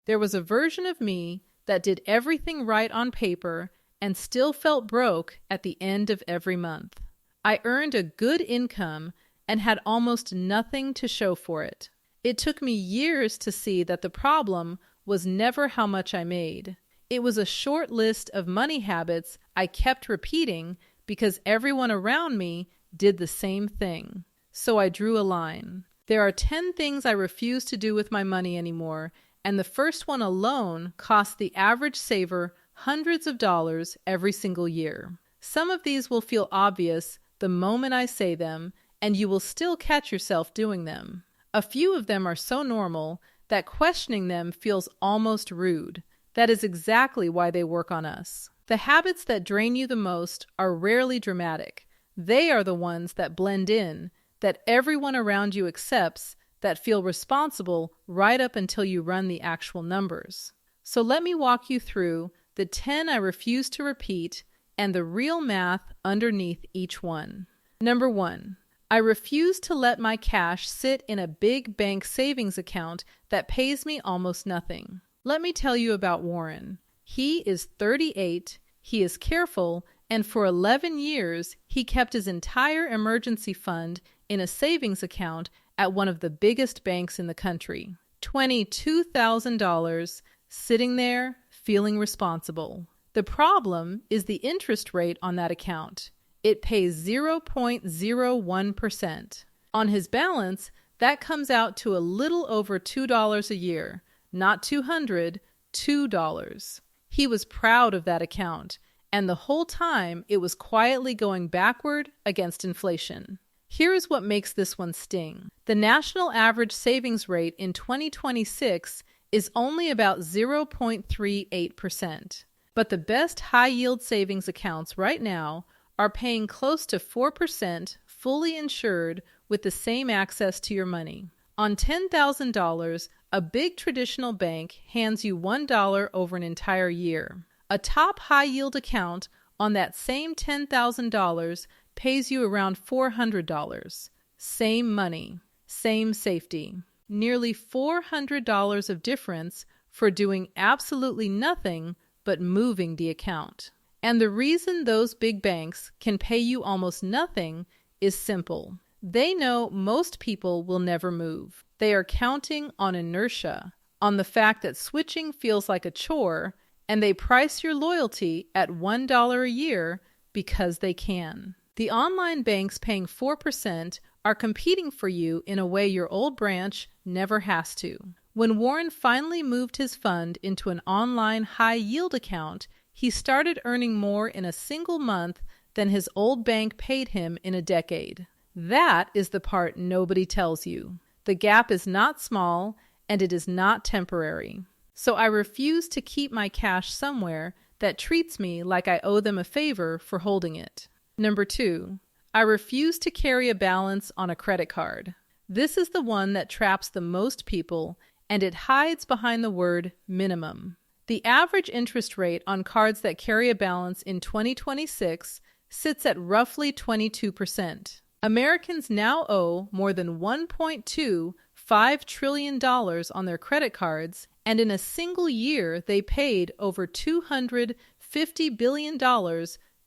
There was a version of me that did everything right on paper and still felt broke at the end of every month. I earned a good income and had almost nothing to show for it. It took me years to see that the problem was never how much I made. It was a short list of money habits I kept repeating because everyone around me did the same thing. So I drew a line. There are 10 things I refuse to do with my money anymore, and the first one alone costs the average saver hundreds of dollars every single year. Some of these will feel obvious the moment I say them, and you will still catch yourself doing them. A few of them are so normal that questioning them feels almost rude. That is exactly why they work on us. The habits that drain you the most are rarely dramatic. They are the ones that blend in, that everyone around you accepts, that feel responsible right up until you run the actual numbers. So let me walk you through the 10 I refuse to repeat and the real math underneath each one. Number 1. I refuse to let my cash sit in a big bank savings account that pays me almost nothing. Let me tell you about Warren. He is 38, he is careful, and for 11 years he kept his entire emergency fund in a savings account at one of the biggest banks in the country. $22,000 sitting there feeling responsible. The problem is the interest rate on that account. It pays 0.01%. On his balance, that comes out to a little over $2 a year, not $200, $2. He was proud of that account, and the whole time it was quietly going backward against inflation. Here is what makes this one sting. The national average savings rate in 2026 is only about 0.38%. But the best high-yield savings accounts right now are paying close to 4% fully insured with the same access to your money. On $10,000, a big traditional bank hands you $1 over an entire year. A top high-yield account on that same $10,000 pays you around $400. Same money, same safety. Nearly $400 of difference for doing absolutely nothing but moving the account. And the reason those big banks can pay you almost nothing is simple. They know most people will never move. They are counting on inertia, on the fact that switching feels like a chore, and they price your loyalty at $1 a year because they can. The online banks paying 4% are competing for you in a way your old branch never has to. When Warren finally moved his fund into an online high-yield account, he started earning more in a single month than his old bank paid him in a decade. That is the part nobody tells you. The gap is not small, and it is not temporary. So I refuse to keep my cash somewhere that treats me like I owe them a favor for holding it. Number 2, I refuse to carry a balance on a credit card. This is the one that traps the most people, and it hides behind the word minimum. The average interest rate on cards that carry a balance in 2026 sits at roughly 22%. Americans now owe more than $1.25 trillion on their credit cards, and in a single year they paid over $250 billion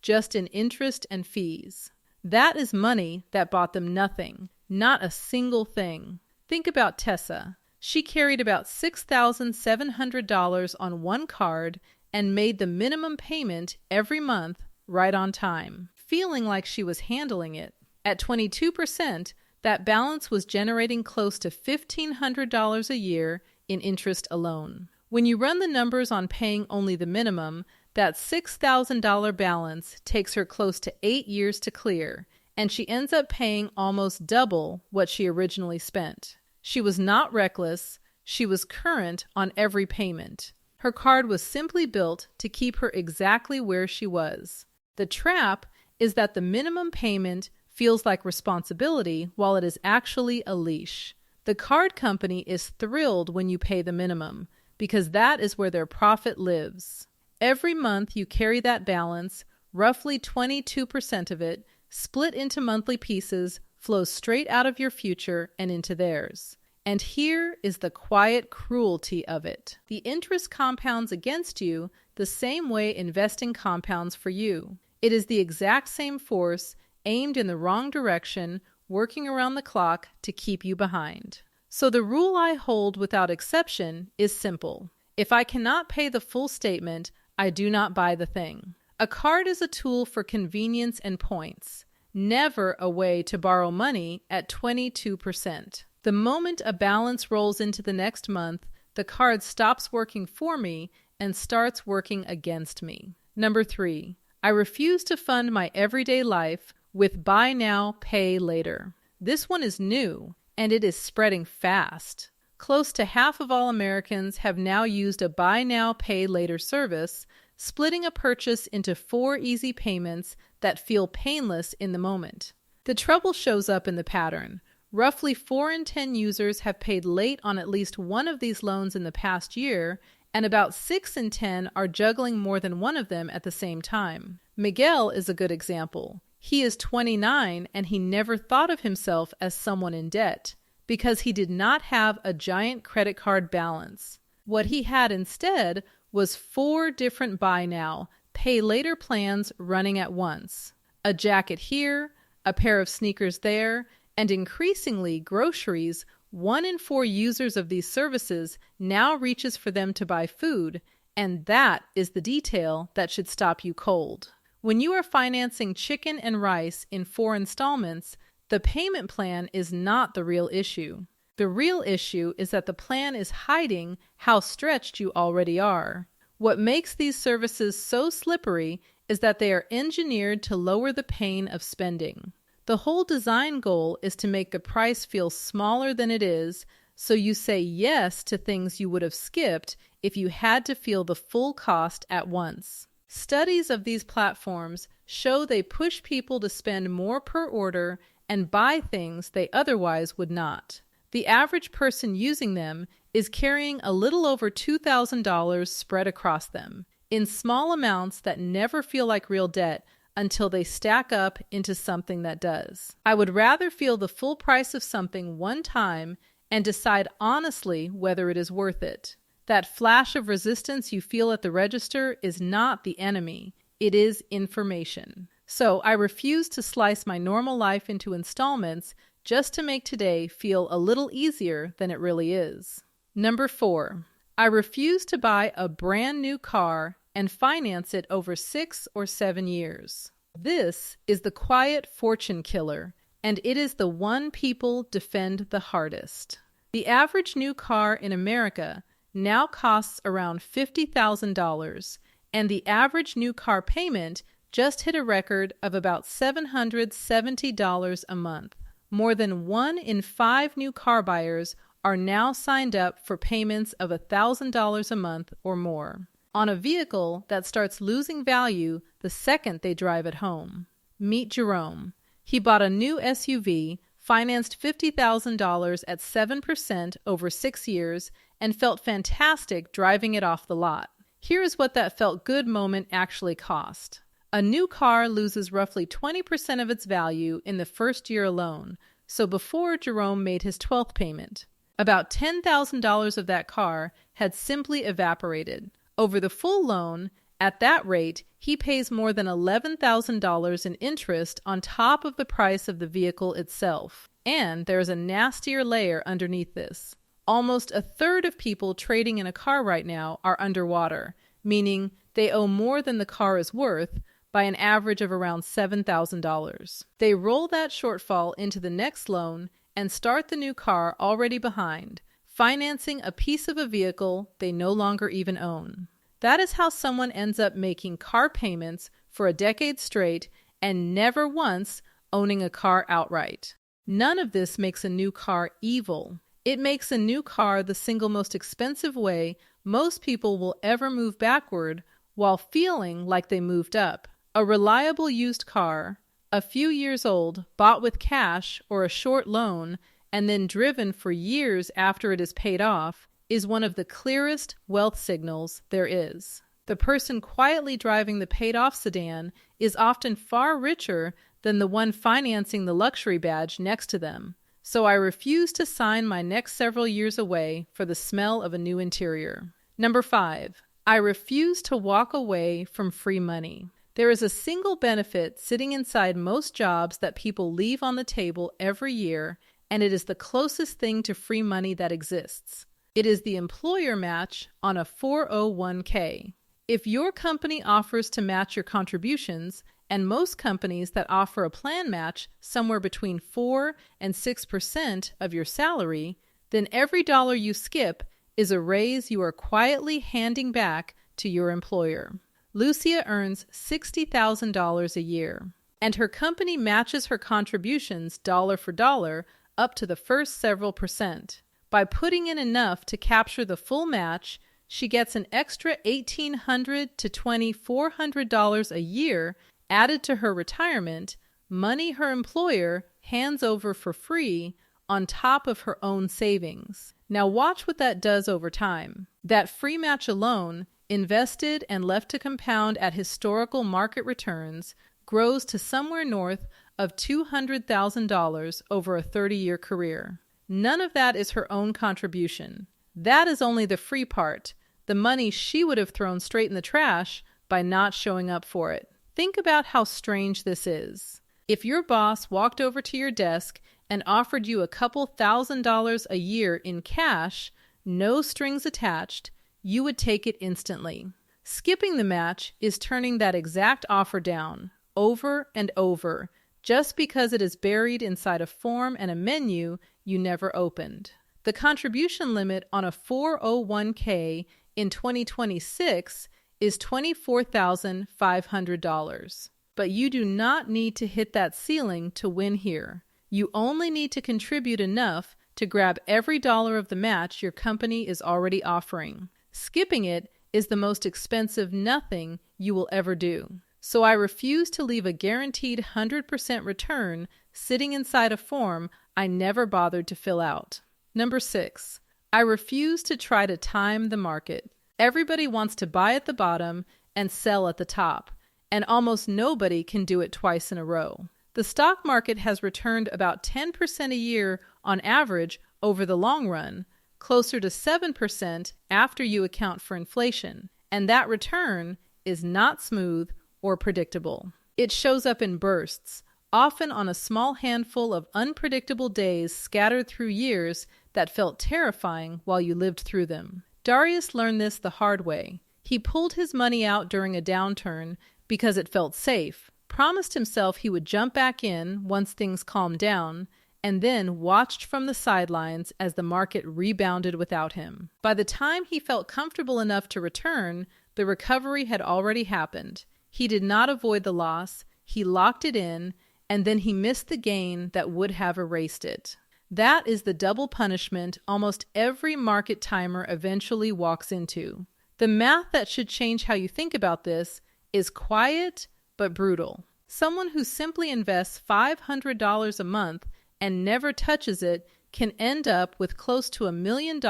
just in interest and fees. That is money that bought them nothing, not a single thing. Think about Tessa. She carried about $6,700 on one card and made the minimum payment every month right on time, feeling like she was handling it. At 22%, that balance was generating close to $1,500 a year in interest alone. When you run the numbers on paying only the minimum, that $6,000 balance takes her close to 8 years to clear, and she ends up paying almost double what she originally spent. She was not reckless, she was current on every payment. Her card was simply built to keep her exactly where she was. The trap is that the minimum payment feels like responsibility while it is actually a leash. The card company is thrilled when you pay the minimum, because that is where their profit lives. Every month you carry that balance, roughly 22% of it, split into monthly pieces, flows straight out of your future and into theirs. And here is the quiet cruelty of it. The interest compounds against you the same way investing compounds for you. It is the exact same force aimed in the wrong direction, working around the clock to keep you behind. So the rule I hold without exception is simple. If I cannot pay the full statement, I do not buy the thing. A card is a tool for convenience and points, never a way to borrow money at 22%. The moment a balance rolls into the next month, the card stops working for me and starts working against me. Number 3, I refuse to fund my everyday life with buy now, pay later. This one is new, and it is spreading fast. Close to half of all Americans have now used a buy now, pay later service, splitting a purchase into 4 easy payments that feel painless in the moment. The trouble shows up in the pattern. Roughly 4 in 10 users have paid late on at least one of these loans in the past year, and about 6 in 10 are juggling more than one of them at the same time. Miguel is a good example. He is 29 and he never thought of himself as someone in debt because he did not have a giant credit card balance. What he had instead was 4 different buy now, pay later plans running at once. A jacket here, a pair of sneakers there, and increasingly groceries. 1 in 4 users of these services now reaches for them to buy food, and that is the detail that should stop you cold. When you are financing chicken and rice in 4 installments, the payment plan is not the real issue. The real issue is that the plan is hiding how stretched you already are. What makes these services so slippery is that they are engineered to lower the pain of spending. The whole design goal is to make the price feel smaller than it is, so you say yes to things you would have skipped if you had to feel the full cost at once. Studies of these platforms show they push people to spend more per order and buy things they otherwise would not. The average person using them is carrying a little over $2,000 spread across them, in small amounts that never feel like real debt until they stack up into something that does. I would rather feel the full price of something one time and decide honestly whether it is worth it. That flash of resistance you feel at the register is not the enemy. It is information. So I refuse to slice my normal life into installments just to make today feel a little easier than it really is. Number 4, I refuse to buy a brand new car and finance it over 6 or 7 years. This is the quiet fortune killer, and it is the one people defend the hardest. The average new car in America now costs around $50,000, and the average new car payment just hit a record of about $770 a month. More than 1 in 5 new car buyers are now signed up for payments of $1,000 a month or more on a vehicle that starts losing value the second they drive it home. Meet Jerome. He bought a new SUV, financed $50,000 at 7% over 6 years, and felt fantastic driving it off the lot. Here is what that felt good moment actually cost. A new car loses roughly 20% of its value in the first year alone, so before Jerome made his 12th payment, about $10,000 of that car had simply evaporated. Over the full loan, at that rate, he pays more than $11,000 in interest on top of the price of the vehicle itself. And there is a nastier layer underneath this. Almost a third of people trading in a car right now are underwater, meaning they owe more than the car is worth by an average of around $7,000. They roll that shortfall into the next loan and start the new car already behind, financing a piece of a vehicle they no longer even own. That is how someone ends up making car payments for a decade straight and never once owning a car outright. None of this makes a new car evil. It makes a new car the single most expensive way most people will ever move backward while feeling like they moved up. A reliable used car, a few years old, bought with cash or a short loan, and then driven for years after it is paid off, is one of the clearest wealth signals there is. The person quietly driving the paid-off sedan is often far richer than the one financing the luxury badge next to them. so I refuse to sign my next several years away for the smell of a new interior. Number 5, I refuse to walk away from free money. There is a single benefit sitting inside most jobs that people leave on the table every year, and it is the closest thing to free money that exists. It is the employer match on a 401k. If your company offers to match your contributions, and most companies that offer a plan match somewhere between 4 and 6% of your salary, then every dollar you skip is a raise you are quietly handing back to your employer. Lucia earns $60,000 a year, and her company matches her contributions dollar for dollar up to the first several percent. By putting in enough to capture the full match, she gets an extra $1,800 to $2,400 a year added to her retirement, money her employer hands over for free on top of her own savings. Now watch what that does over time. That free match alone, invested and left to compound at historical market returns, grows to somewhere north of $200,000 over a 30-year career. None of that is her own contribution. That is only the free part, the money she would have thrown straight in the trash by not showing up for it. Think about how strange this is. If your boss walked over to your desk and offered you a couple $1,000s a year in cash, no strings attached, you would take it instantly. Skipping the match is turning that exact offer down, over and over, just because it is buried inside a form and a menu you never opened. The contribution limit on a 401k in 2026 is $24,500. But you do not need to hit that ceiling to win here. You only need to contribute enough to grab every dollar of the match your company is already offering. Skipping it is the most expensive nothing you will ever do. So I refuse to leave a guaranteed 100% return sitting inside a form I never bothered to fill out. Number 6, I refuse to try to time the market. Everybody wants to buy at the bottom and sell at the top, and almost nobody can do it twice in a row. The stock market has returned about 10% a year on average over the long run, closer to 7% after you account for inflation, and that return is not smooth or predictable. It shows up in bursts, often on a small handful of unpredictable days scattered through years that felt terrifying while you lived through them. Darius learned this the hard way. He pulled his money out during a downturn because it felt safe, promised himself he would jump back in once things calmed down, and then watched from the sidelines as the market rebounded without him. By the time he felt comfortable enough to return, the recovery had already happened. He did not avoid the loss, he locked it in, and then he missed the gain that would have erased it. That is the double punishment almost every market timer eventually walks into. The math that should change how you think about this is quiet but brutal. Someone who simply invests $500 a month and never touches it can end up with close to $1 million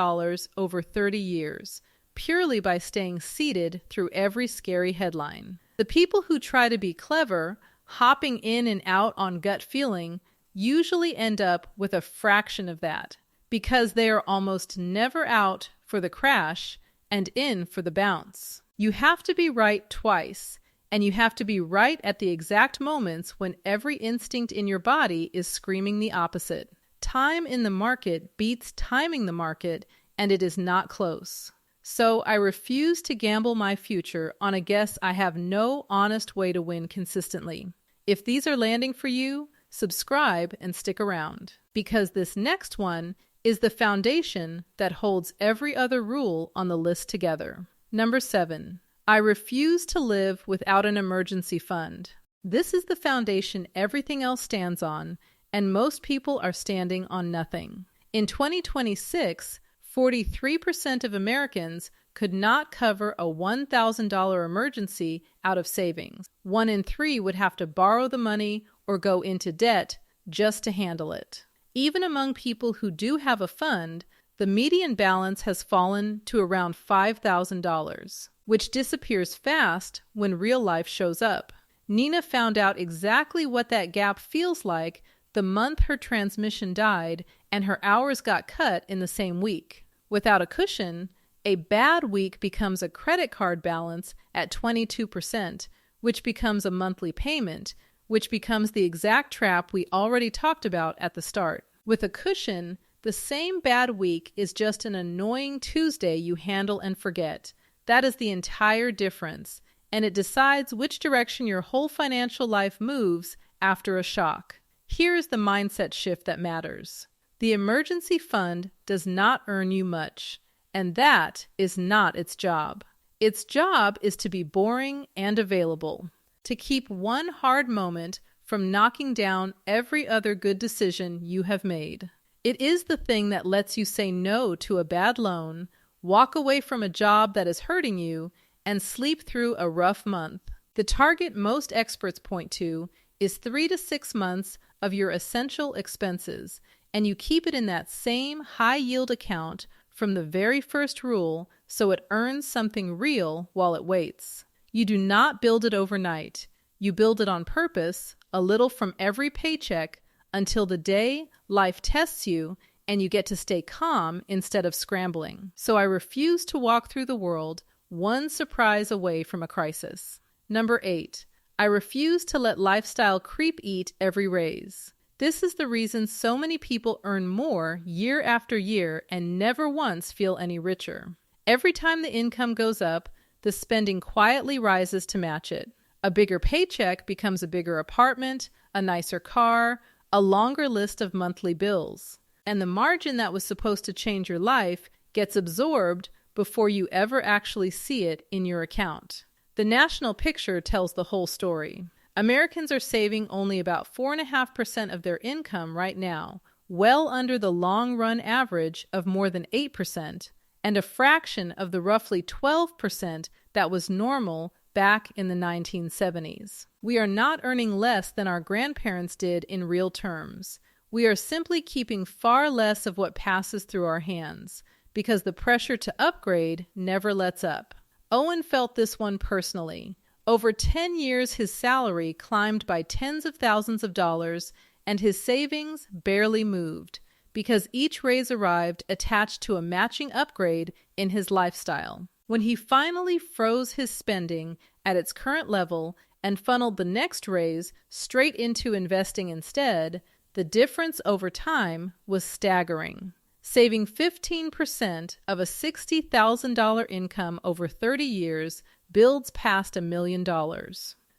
over 30 years, purely by staying seated through every scary headline. The people who try to be clever, hopping in and out on gut feeling, usually end up with a fraction of that, because they are almost never out for the crash and in for the bounce. You have to be right twice, and you have to be right at the exact moments when every instinct in your body is screaming the opposite. Time in the market beats timing the market, and it is not close. So I refuse to gamble my future on a guess I have no honest way to win consistently. If these are landing for you, subscribe and stick around, because this next one is the foundation that holds every other rule on the list together. Number 7, I refuse to live without an emergency fund. This is the foundation everything else stands on, and most people are standing on nothing. In 2026, 43% of Americans could not cover a $1,000 emergency out of savings. 1 in 3 would have to borrow the money or go into debt just to handle it. Even among people who do have a fund, the median balance has fallen to around $5,000, which disappears fast when real life shows up. Nina found out exactly what that gap feels like the month her transmission died and her hours got cut in the same week. Without a cushion, a bad week becomes a credit card balance at 22%, which becomes a monthly payment, which becomes the exact trap we already talked about at the start. With a cushion, the same bad week is just an annoying Tuesday you handle and forget. That is the entire difference, and it decides which direction your whole financial life moves after a shock. Here is the mindset shift that matters. The emergency fund does not earn you much, and that is not its job. Its job is to be boring and available, to keep one hard moment from knocking down every other good decision you have made. It is the thing that lets you say no to a bad loan, walk away from a job that is hurting you, and sleep through a rough month. The target most experts point to is 3 to 6 months of your essential expenses, and you keep it in that same high-yield account from the very first rule so it earns something real while it waits. You do not build it overnight. You build it on purpose, a little from every paycheck, until the day life tests you and you get to stay calm instead of scrambling. So I refuse to walk through the world one surprise away from a crisis. Number 8, I refuse to let lifestyle creep eat every raise. This is the reason so many people earn more year after year and never once feel any richer. Every time the income goes up, the spending quietly rises to match it. A bigger paycheck becomes a bigger apartment, a nicer car, a longer list of monthly bills. And the margin that was supposed to change your life gets absorbed before you ever actually see it in your account. The national picture tells the whole story. Americans are saving only about 4.5% of their income right now, well under the long-run average of more than 8%, and a fraction of the roughly 12% that was normal back in the 1970s. We are not earning less than our grandparents did in real terms. We are simply keeping far less of what passes through our hands, because the pressure to upgrade never lets up. Owen felt this one personally. Over 10 years, his salary climbed by tens of thousands of dollars, and his savings barely moved, because each raise arrived attached to a matching upgrade in his lifestyle. When he finally froze his spending at its current level and funneled the next raise straight into investing instead, the difference over time was staggering. Saving 15% of a $60,000 income over 30 years builds past $1 million.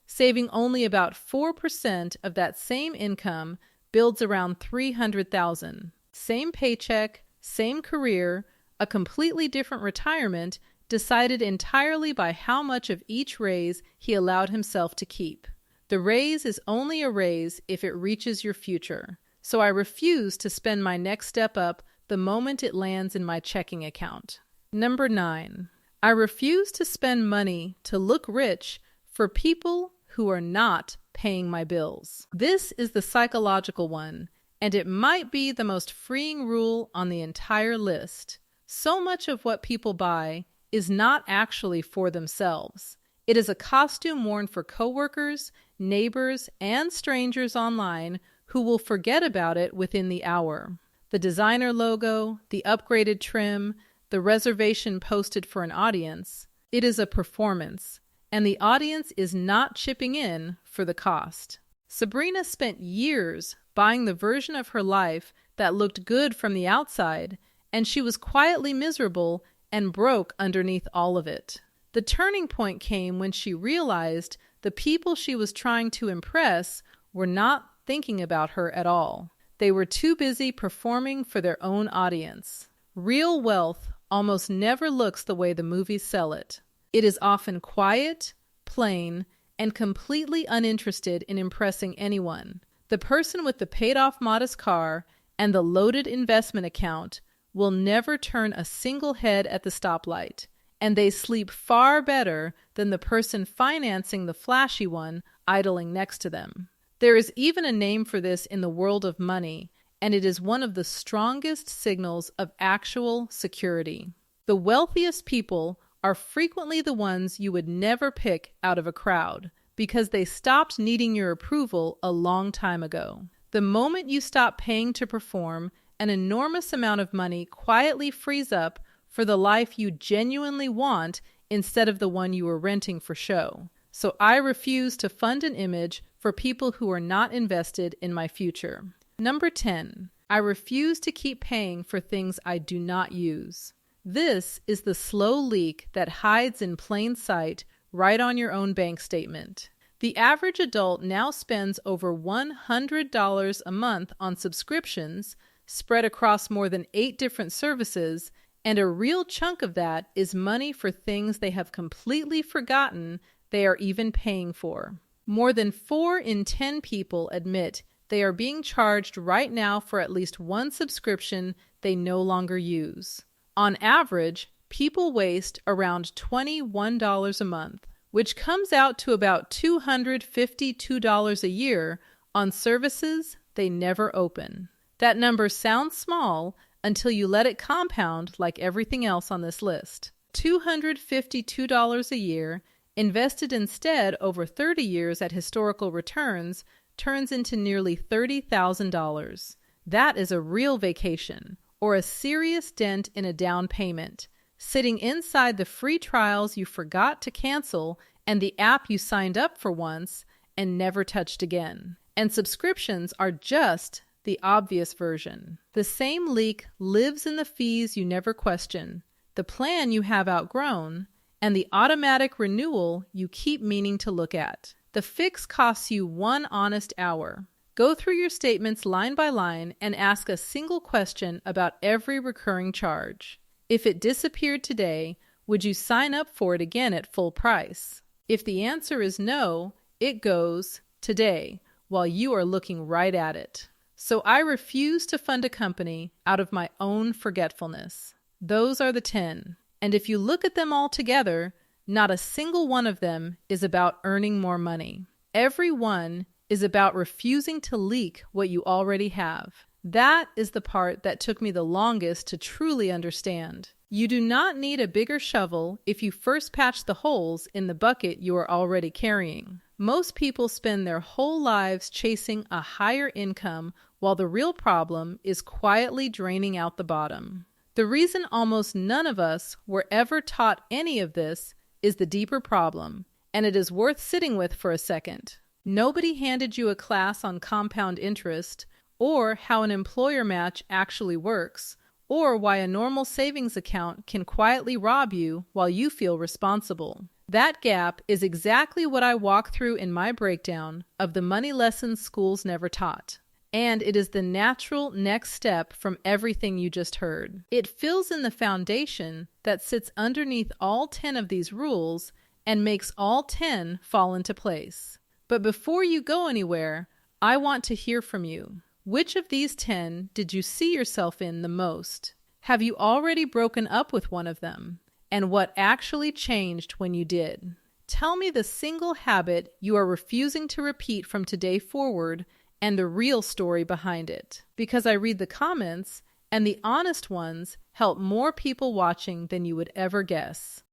Saving only about 4% of that same income builds around $300,000. Same paycheck, same career, a completely different retirement, decided entirely by how much of each raise he allowed himself to keep. The raise is only a raise if it reaches your future. So I refuse to spend my next step up the moment it lands in my checking account. Number 9, I refuse to spend money to look rich for people who are not paying my bills. This is the psychological one, and it might be the most freeing rule on the entire list. So much of what people buy is not actually for themselves. It is a costume worn for coworkers, neighbors, and strangers online who will forget about it within the hour. The designer logo, the upgraded trim, the reservation posted for an audience. It is a performance, and the audience is not chipping in for the cost. Sabrina spent years buying the version of her life that looked good from the outside, and she was quietly miserable and broke underneath all of it. The turning point came when she realized the people she was trying to impress were not thinking about her at all. They were too busy performing for their own audience. Real wealth almost never looks the way the movies sell it. It is often quiet, plain, and completely uninterested in impressing anyone. The person with the paid-off modest car and the loaded investment account will never turn a single head at the stoplight, and they sleep far better than the person financing the flashy one idling next to them. There is even a name for this in the world of money, and it is one of the strongest signals of actual security. The wealthiest people are frequently the ones you would never pick out of a crowd, because they stopped needing your approval a long time ago. The moment you stop paying to perform, an enormous amount of money quietly frees up for the life you genuinely want instead of the one you were renting for show. So I refuse to fund an image for people who are not invested in my future. Number 10, I refuse to keep paying for things I do not use. This is the slow leak that hides in plain sight right on your own bank statement. The average adult now spends over $100 a month on subscriptions spread across more than 8 different services, and a real chunk of that is money for things they have completely forgotten they are even paying for. More than 4 in 10 people admit they are being charged right now for at least one subscription they no longer use. On average, people waste around $21 a month, which comes out to about $252 a year on services they never open. That number sounds small until you let it compound like everything else on this list. $252 a year, invested instead over 30 years at historical returns, turns into nearly $30,000. That is a real vacation, or a serious dent in a down payment, sitting inside the free trials you forgot to cancel and the app you signed up for once and never touched again. And subscriptions are just the obvious version. The same leak lives in the fees you never question, the plan you have outgrown, and the automatic renewal you keep meaning to look at. The fix costs you 1 honest hour. Go through your statements line by line and ask a single question about every recurring charge. If it disappeared today, would you sign up for it again at full price? If the answer is no, it goes today while you are looking right at it. So I refuse to fund a company out of my own forgetfulness. Those are the 10. And if you look at them all together, not a single one of them is about earning more money. Every one is about refusing to leak what you already have. That is the part that took me the longest to truly understand. You do not need a bigger shovel if you first patch the holes in the bucket you are already carrying. Most people spend their whole lives chasing a higher income while the real problem is quietly draining out the bottom. The reason almost none of us were ever taught any of this is the deeper problem, and it is worth sitting with for a second. Nobody handed you a class on compound interest, or how an employer match actually works, or why a normal savings account can quietly rob you while you feel responsible. That gap is exactly what I walk through in my breakdown of the money lessons schools never taught. And it is the natural next step from everything you just heard. It fills in the foundation that sits underneath all 10 of these rules and makes all 10 fall into place. But before you go anywhere, I want to hear from you. Which of these 10 did you see yourself in the most? Have you already broken up with one of them? And what actually changed when you did? Tell me the single habit you are refusing to repeat from today forward and the real story behind it. Because I read the comments, and the honest ones help more people watching than you would ever guess.